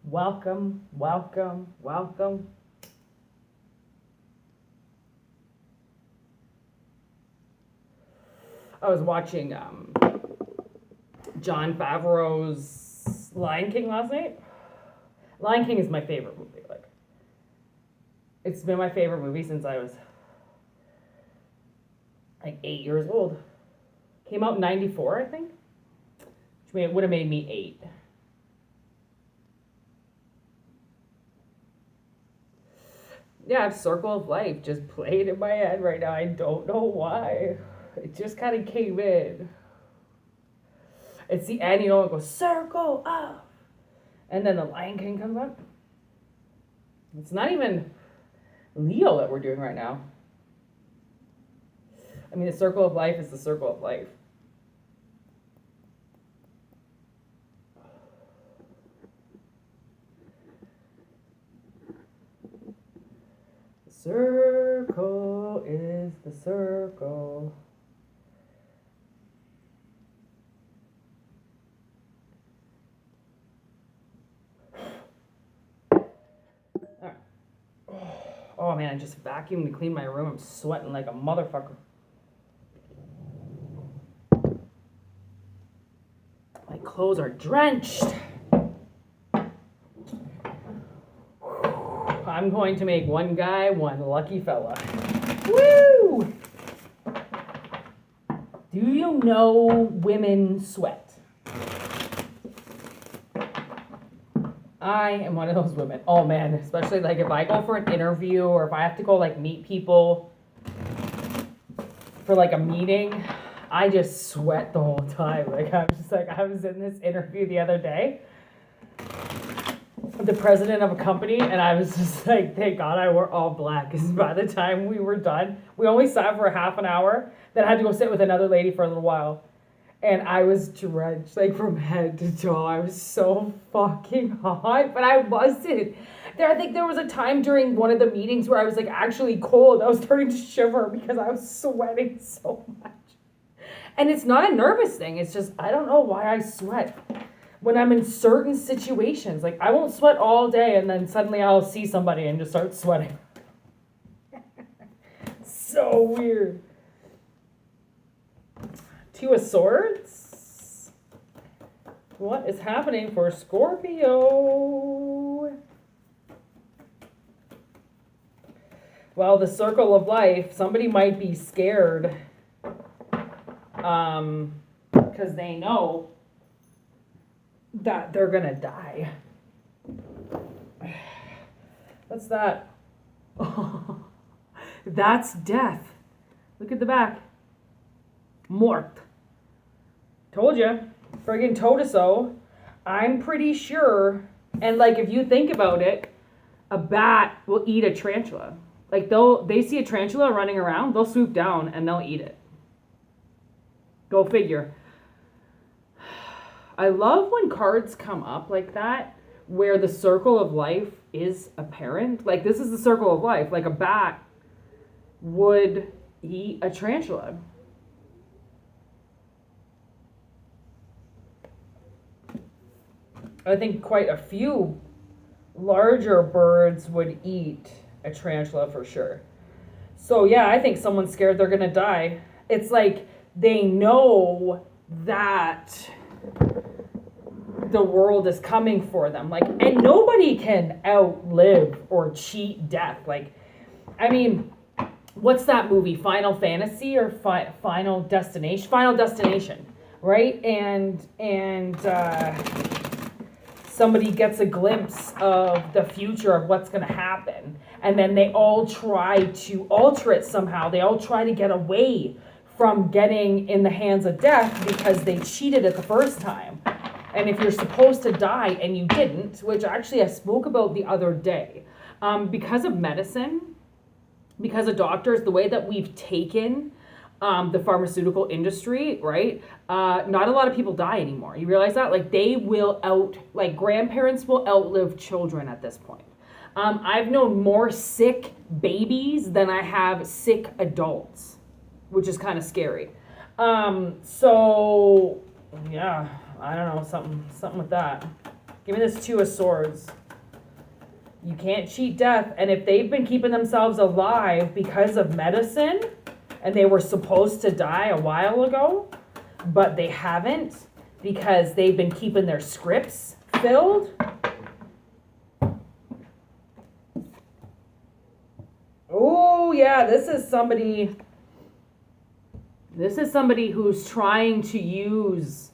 Welcome, welcome, welcome. I was watching Jon Favreau's Lion King last night. Lion King is my favorite movie. Like, it's been my favorite movie since I was like 8 years old. Came out in '94, I think. Which would have made me 8. Yeah, Circle of Life just played in my head right now. I don't know why. It just kind of came in. It's the end, it goes, circle up. And then the Lion King comes up. It's not even Leo that we're doing right now. I mean, the circle of life is the circle of life. The circle is the circle. Oh man, I just vacuumed to clean my room. I'm sweating like a motherfucker. My clothes are drenched. I'm going to make one guy one lucky fella. Woo! Do you know women sweat? I am one of those women. Oh man, especially like if I go for an interview or if I have to go like meet people for like a meeting, I just sweat the whole time. Like I'm just like, I was in this interview the other day with the president of a company and I was just like, thank God I wore all black because by the time we were done, we only sat for a half an hour, then I had to go sit with another lady for a little while. And I was drenched, like from head to toe. I was so fucking hot, but I wasn't. I think there was a time during one of the meetings where I was like actually cold. I was starting to shiver because I was sweating so much. And it's not a nervous thing. It's just, I don't know why I sweat when I'm in certain situations. Like I won't sweat all day and then suddenly I'll see somebody and just start sweating. So weird. Two of Swords. What is happening for Scorpio? Well, the circle of life, somebody might be scared because they know that they're going to die. What's that? Oh, that's death. Look at the back. Mort. Told you. Friggin' told-so. I'm pretty sure, and like if you think about it, a bat will eat a tarantula. Like they see a tarantula running around, they'll swoop down and they'll eat it. Go figure. I love when cards come up like that, where the circle of life is apparent. Like this is the circle of life. Like a bat would eat a tarantula. I think quite a few larger birds would eat a tarantula for sure. So yeah, I think someone's scared they're gonna die. It's like they know that the world is coming for them. Like, and nobody can outlive or cheat death. Like, I mean, what's that movie? Final Fantasy or Final Destination? Final Destination, right? And somebody gets a glimpse of the future of what's going to happen. And then they all try to alter it somehow. They all try to get away from getting in the hands of death because they cheated it the first time. And if you're supposed to die and you didn't, which actually I spoke about the other day, because of medicine, because of doctors, the way that we've taken the pharmaceutical industry, right? Not a lot of people die anymore. You realize that? Like grandparents will outlive children at this point. I've known more sick babies than I have sick adults, which is kind of scary. So yeah, I don't know, something with that. Give me this Two of Swords. You can't cheat death. And if they've been keeping themselves alive because of medicine, and they were supposed to die a while ago, but they haven't because they've been keeping their scripts filled. Oh, yeah, this is somebody who's trying to use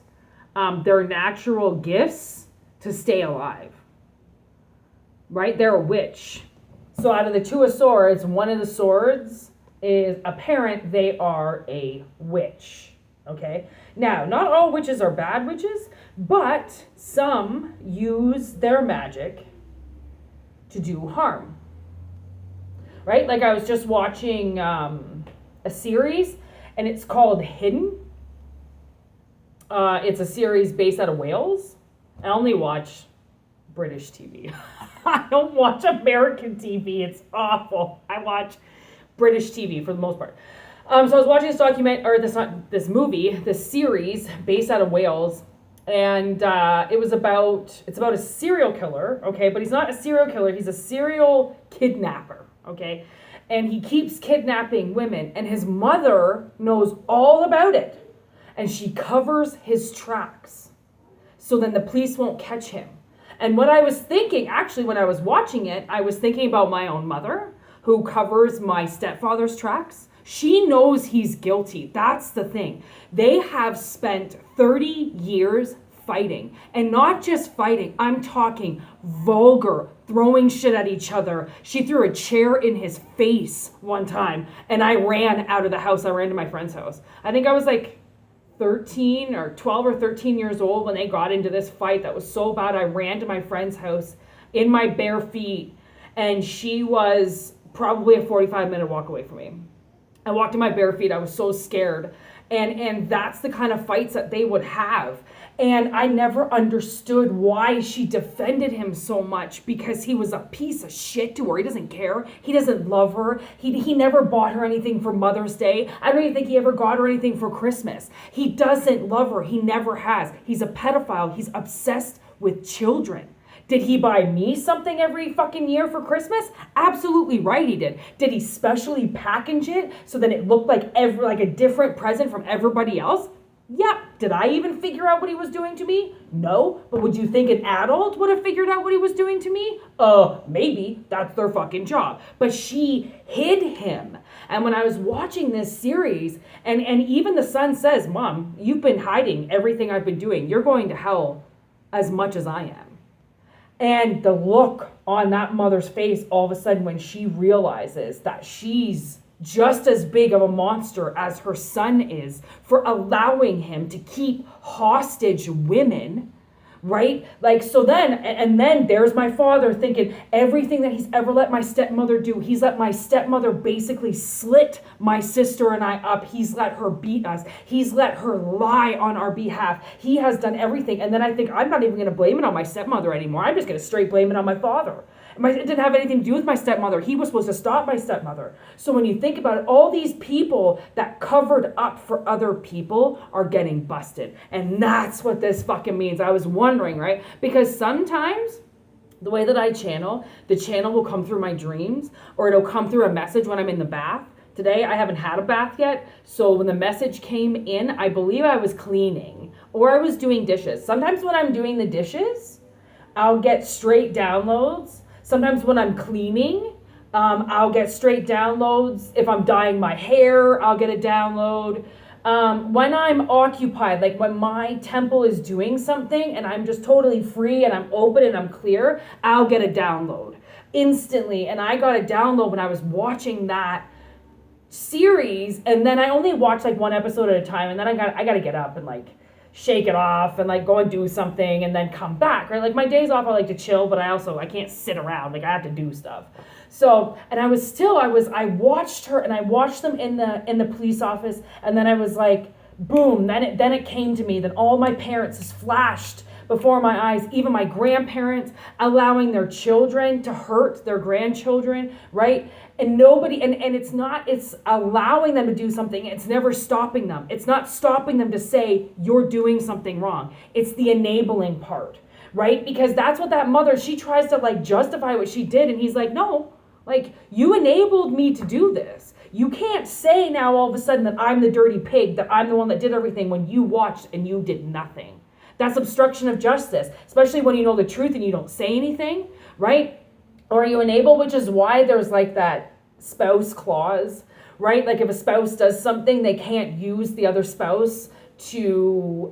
their natural gifts to stay alive. Right? They're a witch. So out of the Two of Swords, one of the swords is apparent they are a witch. Okay? Now, not all witches are bad witches, but some use their magic to do harm. Right? Like I was just watching a series, and it's called Hidden. It's a series based out of Wales. I only watch British TV. I don't watch American TV. It's awful. I watch British TV for the most part. So I was watching this movie, this series based out of Wales, and it's about a serial killer, okay? But he's not a serial killer. He's a serial kidnapper, okay? And he keeps kidnapping women, and his mother knows all about it, and she covers his tracks, so then the police won't catch him. And what I was thinking, actually, when I was watching it, I was thinking about my own mother, who covers my stepfather's tracks. She knows he's guilty. That's the thing. They have spent 30 years fighting. And not just fighting. I'm talking vulgar, throwing shit at each other. She threw a chair in his face one time, and I ran out of the house. I ran to my friend's house. I think I was like 13 or 12 or 13 years old when they got into this fight that was so bad. I ran to my friend's house in my bare feet, and she was probably a 45-minute walk away from me. I walked in my bare feet. I was so scared. And that's the kind of fights that they would have. And I never understood why she defended him so much, because he was a piece of shit to her. He doesn't care. He doesn't love her. He never bought her anything for Mother's Day. I don't even think he ever got her anything for Christmas. He doesn't love her. He never has. He's a pedophile. He's obsessed with children. Did he buy me something every fucking year for Christmas? Absolutely right he did. Did he specially package it so that it looked like a different present from everybody else? Yep. Did I even figure out what he was doing to me? No. But would you think an adult would have figured out what he was doing to me? Maybe. That's their fucking job. But she hid him. And when I was watching this series, and even the son says, Mom, you've been hiding everything I've been doing. You're going to hell as much as I am. And the look on that mother's face all of a sudden when she realizes that she's just as big of a monster as her son is for allowing him to keep hostage women, right? Like, so then, and then there's my father thinking everything that he's ever let my stepmother do, he's let my stepmother basically slit my sister and I up. He's let her beat us. He's let her lie on our behalf. He has done everything. And then I think I'm not even going to blame it on my stepmother anymore. I'm just going to straight blame it on my father. It didn't have anything to do with my stepmother. He was supposed to stop my stepmother. So when you think about it, all these people that covered up for other people are getting busted. And that's what this fucking means. I was wondering, right? Because sometimes the way that I channel, the channel will come through my dreams, or it'll come through a message when I'm in the bath. Today, I haven't had a bath yet. So when the message came in, I believe I was cleaning or I was doing dishes. Sometimes when I'm doing the dishes, I'll get straight downloads. Sometimes when I'm cleaning, I'll get straight downloads. If I'm dyeing my hair, I'll get a download. When I'm occupied, like when my temple is doing something and I'm just totally free and I'm open and I'm clear, I'll get a download instantly. And I got a download when I was watching that series, and then I only watched like one episode at a time, and then I got to get up and like shake it off and like go and do something and then come back, right? Like my days off, I like to chill, but I can't sit around. Like I have to do stuff. So, and I watched her, and I watched them in the police office, and then I was like, boom, then it came to me that all my parents has flashed before my eyes, even my grandparents allowing their children to hurt their grandchildren, right? And nobody, and it's allowing them to do something. It's never stopping them. It's not stopping them to say, you're doing something wrong. It's the enabling part, right? Because that's what that mother, she tries to like justify what she did. And he's like, no, like you enabled me to do this. You can't say now all of a sudden that I'm the dirty pig, that I'm the one that did everything when you watched and you did nothing. That's obstruction of justice, especially when you know the truth and you don't say anything, right? Or you enable, which is why there's like that spouse clause, right? Like if a spouse does something, they can't use the other spouse to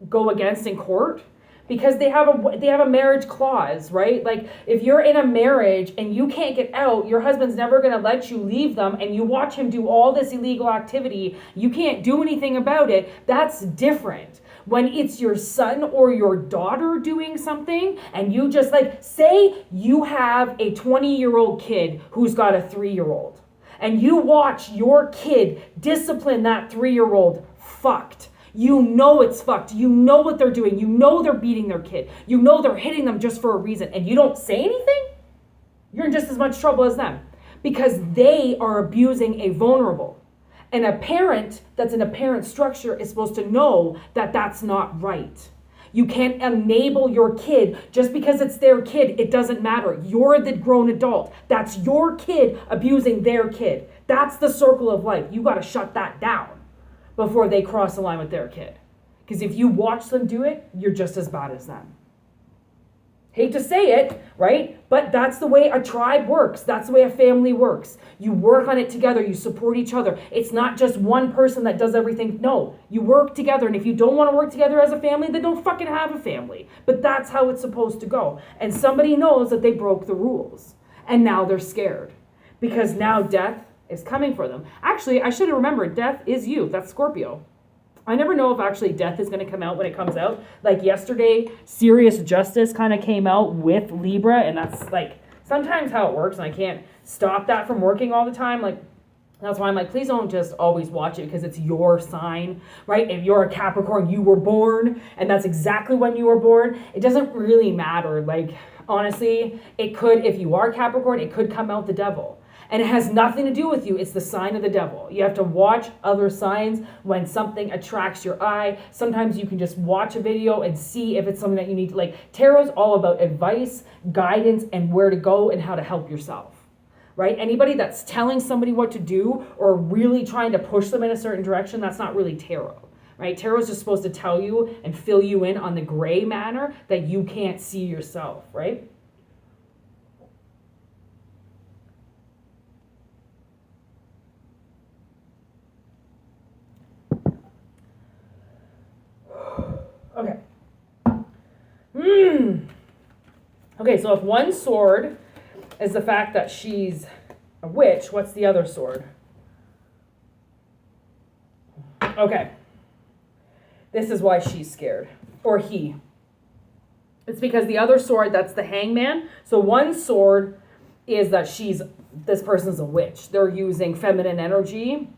go against in court because they have a marriage clause, right? Like if you're in a marriage and you can't get out, your husband's never going to let you leave them, and you watch him do all this illegal activity, you can't do anything about it. That's different. When it's your son or your daughter doing something and you just like, say you have a 20-year-old kid who's got a 3-year-old and you watch your kid discipline that 3-year-old, fucked. You know it's fucked. You know what they're doing. You know they're beating their kid. You know they're hitting them just for a reason. And you don't say anything? You're in just as much trouble as them because they are abusing a vulnerable. And a parent that's in a parent structure is supposed to know that that's not right. You can't enable your kid just because it's their kid. It doesn't matter. You're the grown adult. That's your kid abusing their kid. That's the circle of life. You got to shut that down before they cross the line with their kid. Because if you watch them do it, you're just as bad as them. Hate to say it, right? But that's the way a tribe works. That's the way a family works. You work on it together. You support each other. It's not just one person that does everything. No, you work together. And if you don't want to work together as a family, then don't fucking have a family. But that's how it's supposed to go. And somebody knows that they broke the rules. And now they're scared. Because now death is coming for them. Actually, I should have remembered, death is you. That's Scorpio. I never know if actually death is going to come out when it comes out. Like yesterday, Serious Justice kind of came out with Libra, and that's like sometimes how it works, and I can't stop that from working all the time. Like that's why I'm like, please don't just always watch it because it's your sign, right? If you're a Capricorn, you were born, and that's exactly when you were born. It doesn't really matter. Like honestly, it could, if you are Capricorn, it could come out the devil. And it has nothing to do with you. It's the sign of the devil. You have to watch other signs when something attracts your eye. Sometimes you can just watch a video and see if it's something that you need to like. Tarot's all about advice, guidance, and where to go and how to help yourself, right? Anybody that's telling somebody what to do or really trying to push them in a certain direction, that's not really tarot, right? Tarot is just supposed to tell you and fill you in on the gray matter that you can't see yourself, right? Okay. Okay, so if one sword is the fact that she's a witch, what's the other sword? Okay. This is why she's scared. Or he. It's because the other sword, that's the hangman. So one sword is that this person's a witch. They're using feminine energy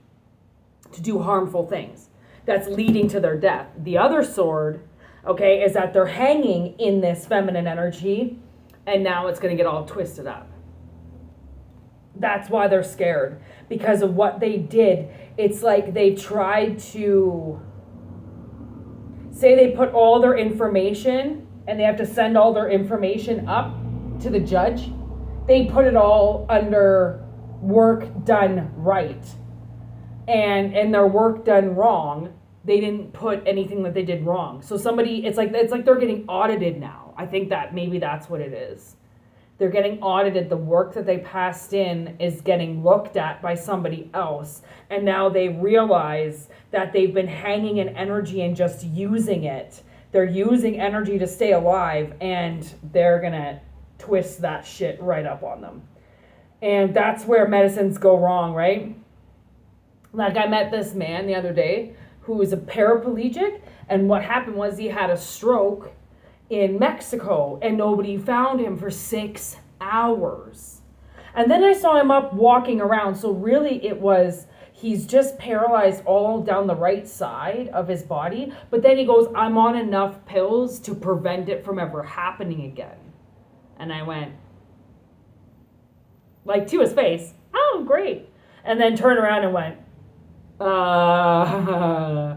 to do harmful things. That's leading to their death. The other sword, okay, is that they're hanging in this feminine energy, and now it's going to get all twisted up. That's why they're scared, because of what they did. It's like they tried to, say they put all their information, and they have to send all their information up to the judge. They put it all under work done right. And in their work done wrong, they didn't put anything that they did wrong. So somebody, it's like they're getting audited now. I think that maybe that's what it is. They're getting audited. The work that they passed in is getting looked at by somebody else. And now they realize that they've been hanging in energy and just using it. They're using energy to stay alive, and they're going to twist that shit right up on them. And that's where medicines go wrong, right? Like I met this man the other day who was a paraplegic, and what happened was he had a stroke in Mexico and nobody found him for 6 hours. And then I saw him up walking around. So really it was, he's just paralyzed all down the right side of his body. But then he goes, I'm on enough pills to prevent it from ever happening again. And I went, like to his face, oh, great. And then turned around and went, I'm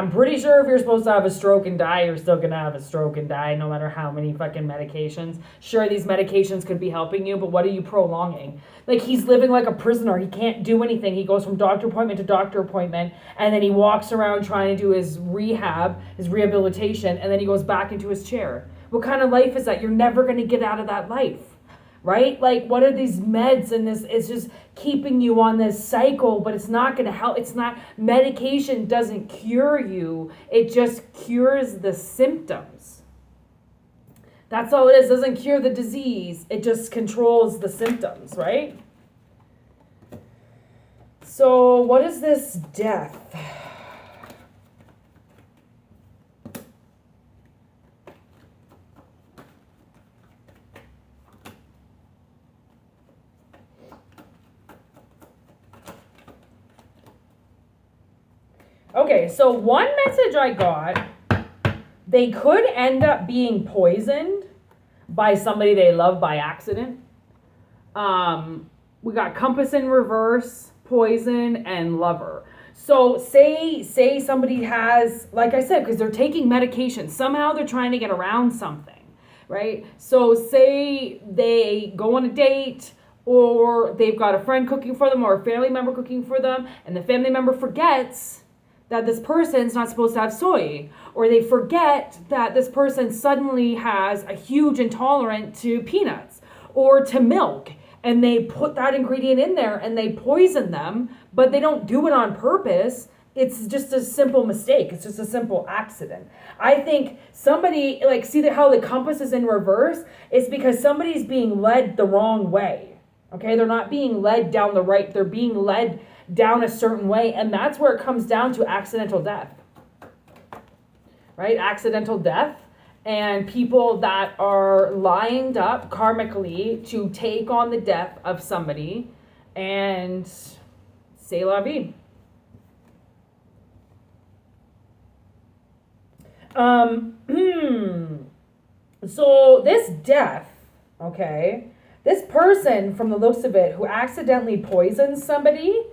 pretty sure if you're supposed to have a stroke and die, you're still gonna have a stroke and die, no matter how many fucking medications. Sure, these medications could be helping you, but what are you prolonging? Like, he's living like a prisoner. He can't do anything. He goes from doctor appointment to doctor appointment, and then he walks around trying to do his rehab, his rehabilitation, and then he goes back into his chair. What kind of life is that? You're never gonna get out of that life. Right? Like, what are these meds and this? It's just keeping you on this cycle, but it's not going to help. It's not, medication doesn't cure you. It just cures the symptoms. That's all it is. It doesn't cure the disease. It just controls the symptoms, right? So what is this death? Okay, so one message I got, they could end up being poisoned by somebody they love by accident. We got compass in reverse, poison, and lover. So say somebody has, like I said, because they're taking medication. Somehow they're trying to get around something, right? So say they go on a date, or they've got a friend cooking for them or a family member cooking for them, and the family member forgets that this person's not supposed to have soy, or they forget that this person suddenly has a huge intolerance to peanuts or to milk, and they put that ingredient in there and they poison them, but they don't do it on purpose. It's just a simple mistake. It's just a simple accident. I think somebody, like, see how the compass is in reverse? It's because somebody's being led the wrong way. Okay, they're not being led down the right, they're being led down a certain way, and that's where it comes down to accidental death. Right? Accidental death, and people that are lined up karmically to take on the death of somebody, and c'est la vie. So this death, okay, this person, from the looks of it, who accidentally poisons somebody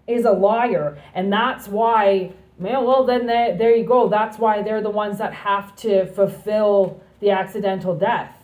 is a liar. And that's why, well, then there you go. That's why they're the ones that have to fulfill the accidental death.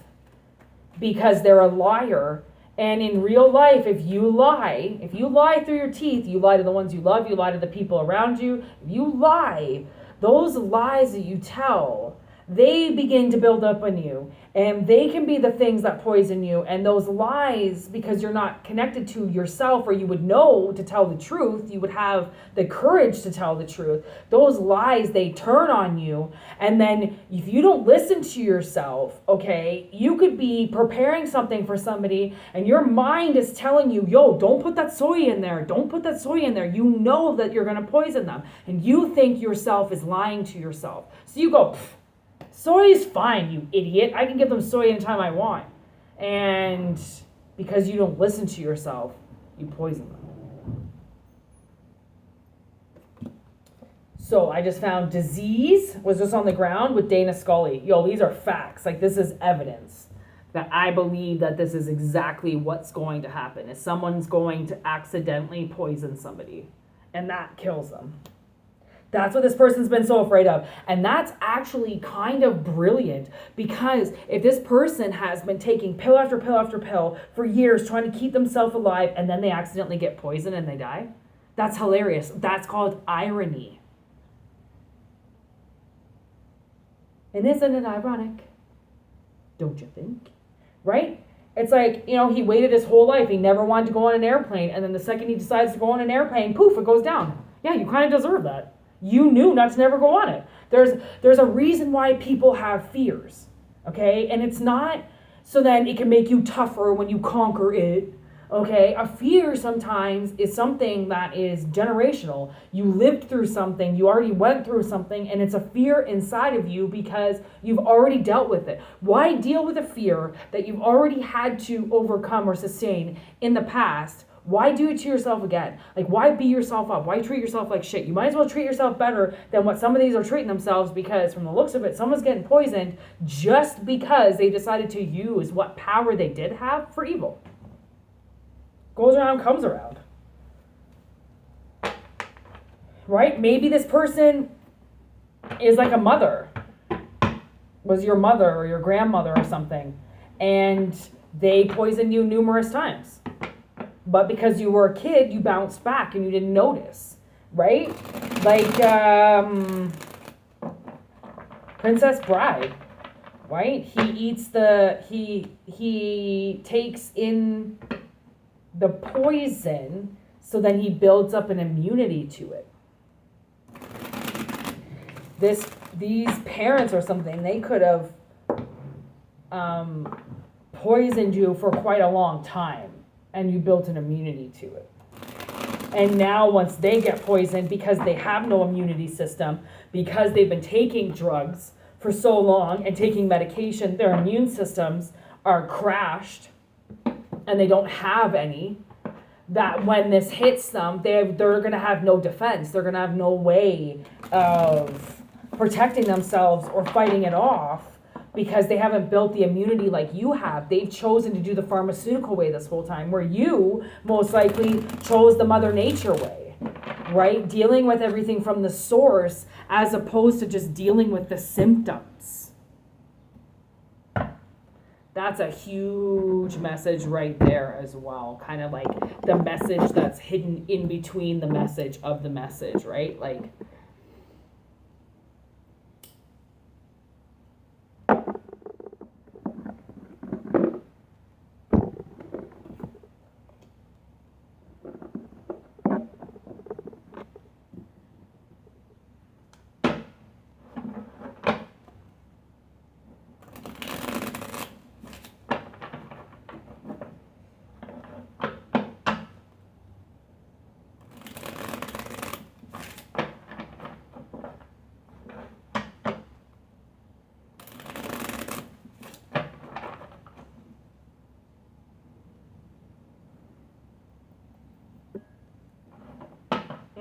Because they're a liar. And in real life, if you lie through your teeth, you lie to the ones you love, you lie to the people around you. If you lie, those lies that you tell, they begin to build up on you, and they can be the things that poison you. And those lies, because you're not connected to yourself, or you would know to tell the truth, you would have the courage to tell the truth. Those lies, they turn on you. And then if you don't listen to yourself, okay, you could be preparing something for somebody and your mind is telling you, yo, don't put that soy in there. Don't put that soy in there. You know that you're going to poison them. And you think yourself is lying to yourself. So you go, soy is fine, you idiot. I can give them soy anytime I want. And because you don't listen to yourself, you poison them. So I just found disease was just on the ground with Dana Scully. Yo, these are facts. Like, this is evidence that I believe that this is exactly what's going to happen. Is someone's going to accidentally poison somebody, and that kills them. That's what this person's been so afraid of. And that's actually kind of brilliant, because if this person has been taking pill after pill after pill for years trying to keep themselves alive, and then they accidentally get poisoned and they die, that's hilarious. That's called irony. And isn't it ironic? Don't you think? Right? It's like, he waited his whole life. He never wanted to go on an airplane. And then the second he decides to go on an airplane, poof, it goes down. Yeah, you kind of deserve that. You knew not to never go on it. There's a reason why people have fears, okay? And it's not so then it can make you tougher when you conquer it, okay? A fear sometimes is something that is generational. You lived through something, you already went through something, and it's a fear inside of you because you've already dealt with it. Why deal with a fear that you've already had to overcome or sustain in the past? Why do it to yourself again? Like, why beat yourself up? Why treat yourself like shit? You might as well treat yourself better than what some of these are treating themselves, because from the looks of it, someone's getting poisoned just because they decided to use what power they did have for evil. Goes around, comes around. right? Maybe this person is like a mother, was your mother or your grandmother or something, and they poisoned you numerous times. But because you were a kid, you bounced back and you didn't notice, right? Like Princess Bride, right? He takes in the poison, so then he builds up an immunity to it. These parents or something, they could have poisoned you for quite a long time, and you built an immunity to it. And now once they get poisoned, because they have no immunity system, because they've been taking drugs for so long and taking medication, their immune systems are crashed and they don't have any, that when this hits them, they're going to have no defense. They're going to have no way of protecting themselves or fighting it off, because they haven't built the immunity like you have. They've chosen to do the pharmaceutical way this whole time, where you most likely chose the Mother Nature way, right? Dealing with everything from the source as opposed to just dealing with the symptoms. That's a huge message right there as well. Kind of like the message that's hidden in between the message of the message, right? Like,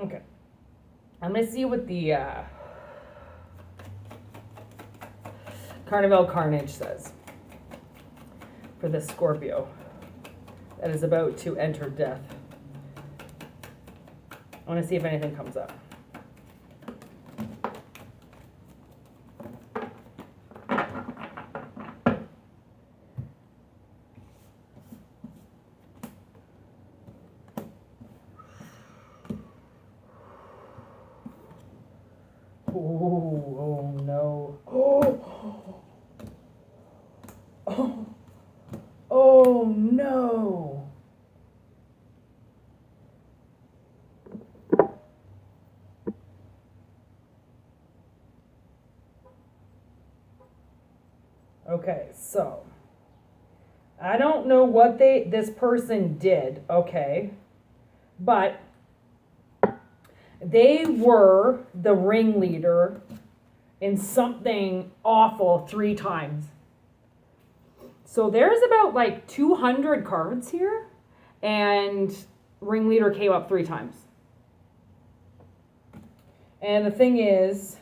okay. I'm going to see what the Carnival Carnage says for the Scorpio that is about to enter death. I want to see if anything comes up. Oh no. Oh no. Okay, so I don't know what this person did, okay? But they were the ringleader in something awful 3 times. So there's about like 200 cards here, and ringleader came up 3 times. And the thing is,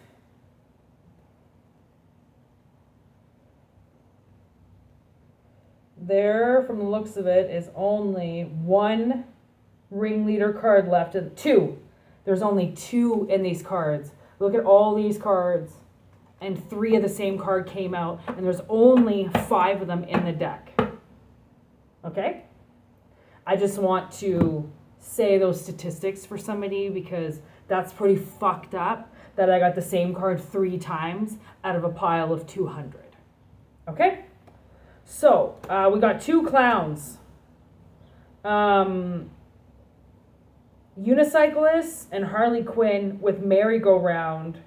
there, from the looks of it, is only 1 ringleader card left. 2. There's only 2 in these cards. Look at all these cards, and 3 of the same card came out, and there's only 5 of them in the deck. Okay? I just want to say those statistics for somebody, because that's pretty fucked up that I got the same card 3 times out of a pile of 200. Okay? So, we got 2 clowns. Unicyclist and Harley Quinn with merry-go-round.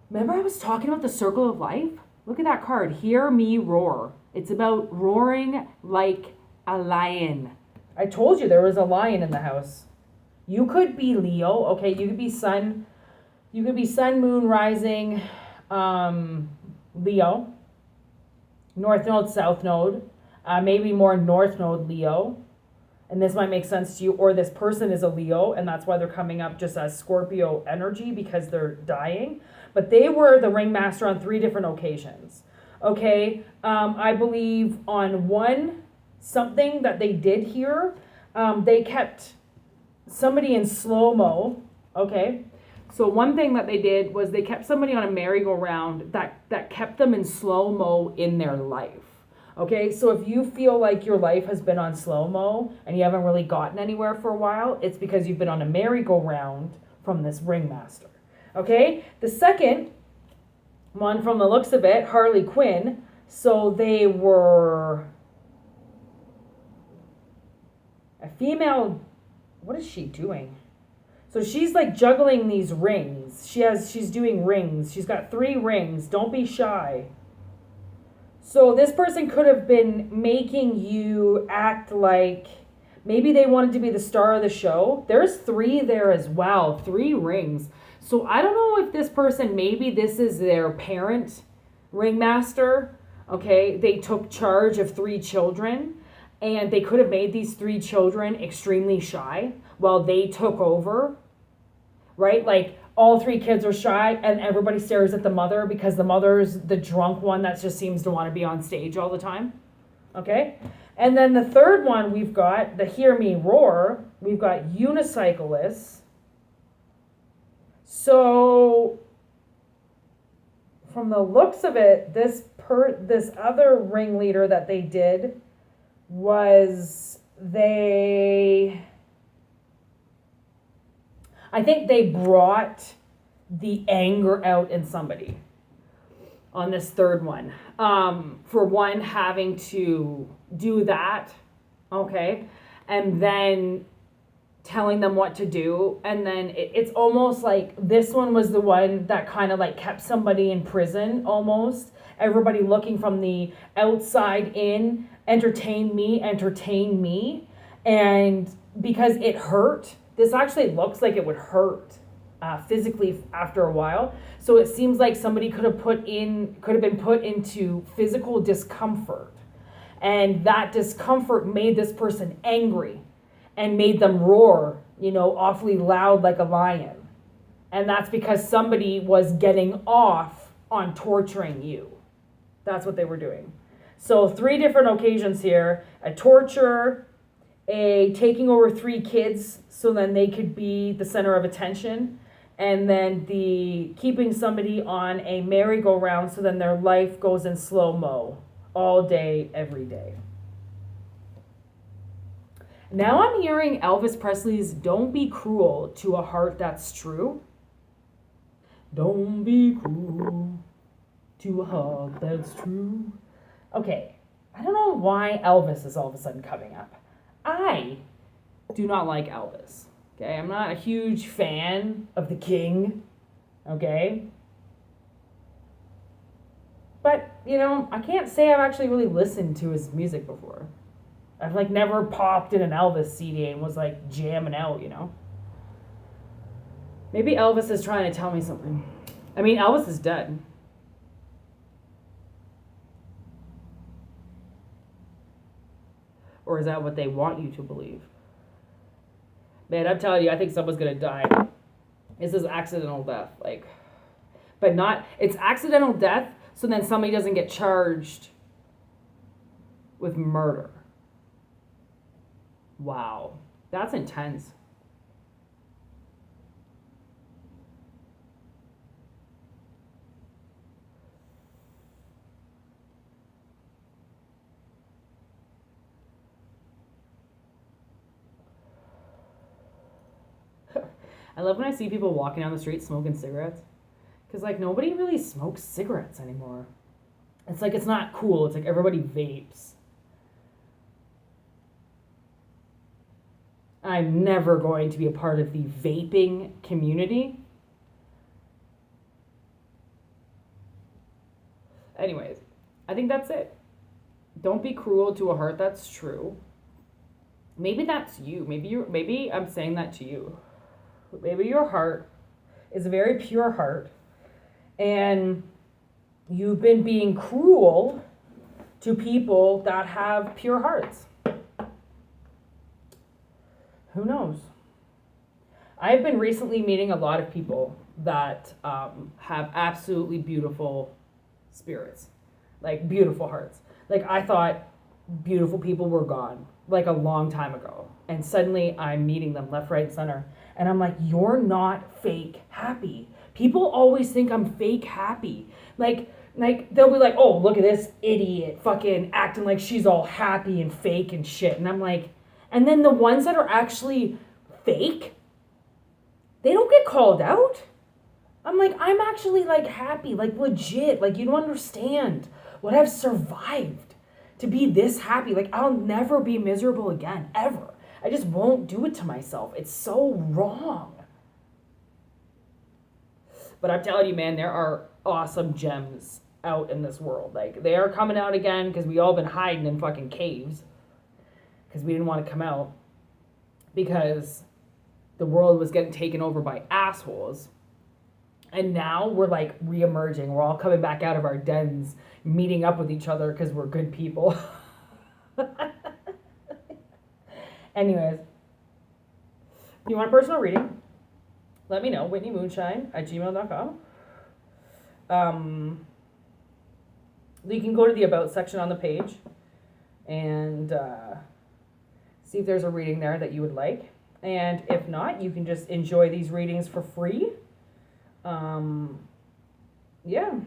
Remember I was talking about the circle of life? Look at that card. Hear me roar. It's about roaring like a lion. I told you there was a lion in the house. You could be Leo. Okay, you could be sun, moon, rising, Leo. North node, south node. Maybe more north node Leo. And this might make sense to you. Or this person is a Leo, and that's why they're coming up just as Scorpio energy, because they're dying. But they were the ringmaster on 3 different occasions. Okay, I believe on something that they did here, they kept somebody in slow-mo, okay? So one thing that they did was they kept somebody on a merry-go-round that kept them in slow-mo in their life. Okay, so if you feel like your life has been on slow-mo and you haven't really gotten anywhere for a while, it's because you've been on a merry-go-round from this ringmaster. Okay, the second one, from the looks of it, Harley Quinn. So they were a female. What is she doing? So she's like juggling these rings. She's doing rings. She's got 3 rings. Don't be shy. So this person could have been making you act like maybe they wanted to be the star of the show. There's 3 there as well, 3 rings. So I don't know if this person, maybe this is their parent ringmaster. Okay, they took charge of 3 children and they could have made these 3 children extremely shy while they took over, right? Like all 3 kids are shy and everybody stares at the mother because the mother's the drunk one that just seems to want to be on stage all the time. Okay? And then the third one, we've got the Hear Me Roar. We've got unicyclists. So from the looks of it, this other ringleader that they did was I think they brought the anger out in somebody on this third one. For one, having to do that, okay, and then telling them what to do. And then it's almost like this one was the one that kind of like kept somebody in prison almost. Everybody looking from the outside in, entertain me. And because it hurt, this actually looks like it would hurt physically after a while. So it seems like somebody could have been put into physical discomfort. And that discomfort made this person angry and made them roar, awfully loud like a lion. And that's because somebody was getting off on torturing you. That's what they were doing. So 3 different occasions here: a torture, a taking over 3 kids so then they could be the center of attention, and then the keeping somebody on a merry-go-round so then their life goes in slow-mo all day, every day. Now I'm hearing Elvis Presley's "Don't Be Cruel to a Heart That's True." Don't be cruel to a heart that's true. Okay, I don't know why Elvis is all of a sudden coming up. I do not like Elvis. Okay, I'm not a huge fan of the King. Okay. But, I can't say I've actually really listened to his music before. I've never popped in an Elvis CD and was jamming out, Maybe Elvis is trying to tell me something. I mean, Elvis is dead. Or is that what they want you to believe? Man, I'm telling you, I think someone's going to die. This is accidental death. But not, it's accidental death, so then somebody doesn't get charged with murder. Wow. That's intense. I love when I see people walking down the street smoking cigarettes. Because, nobody really smokes cigarettes anymore. It's it's not cool. It's everybody vapes. I'm never going to be a part of the vaping community. Anyways, I think that's it. Don't be cruel to a heart that's true. Maybe that's you. Maybe I'm saying that to you. Maybe your heart is a very pure heart and you've been being cruel to people that have pure hearts. Who knows? I've been recently meeting a lot of people that have absolutely beautiful spirits, beautiful hearts. I thought beautiful people were gone, like a long time ago. And suddenly I'm meeting them left, right, center. And I'm like, you're not fake happy. People always think I'm fake happy. Like they'll be like, oh, look at this idiot fucking acting like she's all happy and fake and shit. And I'm like, and then the ones that are actually fake, they don't get called out. I'm like, I'm actually like happy, like legit. Like, you don't understand what I've survived to be this happy. Like, I'll never be miserable again, ever. I just won't do it to myself. It's so wrong. But I'm telling you, man, there are awesome gems out in this world. Like, they are coming out again because we all been hiding in fucking caves because we didn't want to come out because the world was getting taken over by assholes. And now we're like re-emerging. We're all coming back out of our dens, meeting up with each other because we're good people. Anyways, if you want a personal reading, let me know. WhitneyMoonshine@gmail.com. You can go to the About section on the page and see if there's a reading there that you would like. And if not, you can just enjoy these readings for free. Yeah.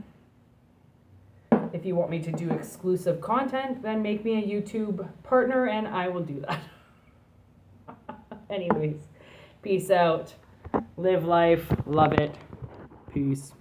If you want me to do exclusive content, then make me a YouTube partner and I will do that. Anyways, peace out. Live life. Love it. Peace.